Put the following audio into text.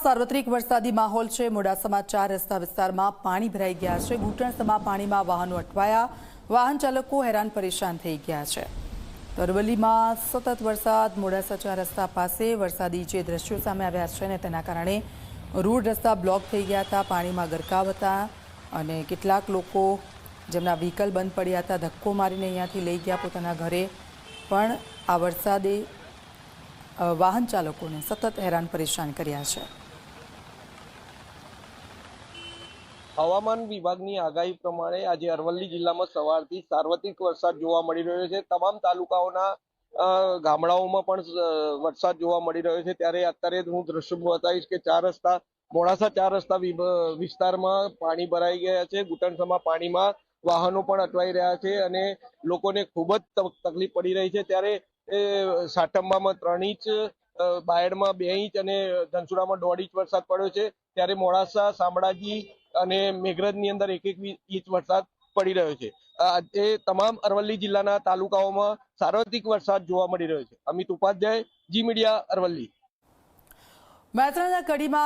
સાર્વત્રિક વરસાદી માહોલ છે। મોડાસામાં 4 રસ્તા વિસ્તારમાં પાણી ભરાઈ ગયા છે। ઘૂંટણસમાં પાણીમાં વાહનો અટવાયા, વાહન ચાલકો હેરાન પરેશાન થઈ ગયા છે। અરવલ્લીમાં સતત વરસાદ, મોડાસા 4 રસ્તા પાસે વરસાદી જે દ્રશ્યો સામે આવ્યા છે ને તેના કારણે રોડ રસ્તા બ્લોક થઈ ગયા હતા, પાણીમાં ગરકાવ હતા અને કેટલાક લોકો જેમના વ્હીકલ બંધ પડ્યા હતા ધક્કો મારીને અહીંયાથી લઈ ગયા પોતાના ઘરે, પણ આ વરસાદે વાહન ચાલકોને સતત હેરાન પરેશાન કર્યા છે। હવામાન વિભાગની આગાહી પ્રમાણે આજે અરવલ્લી જિલ્લામાં સવારથી સાર્વત્રિક વરસાદ જોવા મળી રહ્યો છે। તમામ તાલુકાઓના ગામડાઓમાં પણ વરસાદ જોવા મળી રહ્યો છે। ત્યારે અત્યારે હું દ્રશ્ય બતાવીશ કે 4 રસ્તા મોડાસા 4 રસ્તા વિસ્તારમાં પાણી ભરાઈ ગયા છે। ઘૂંટણસમાં પાણીમાં વાહનો પણ અટવાઈ રહ્યા છે અને લોકોને ખૂબ જ તકલીફ પડી રહી છે। ત્યારે સાટંબામાં 3 ઇંચ, બાયડમાં 2 ઇંચ અને ધનસુરામાં 1.5 ઇંચ વરસાદ પડ્યો છે। ત્યારે મોડાસા, શામળાજી અને મેઘરજની અંદર 1-1 ઇંચ વરસાદ પડી રહ્યો છે। આજે તમામ અરવલ્લી જિલ્લાના તાલુકાઓમાં સાર્વત્રિક વરસાદ જોવા મળી રહ્યો છે। અમિત ઉપાધ્યાય, જી મીડિયા, અરવલ્લી। મહેસાણા કડીમાં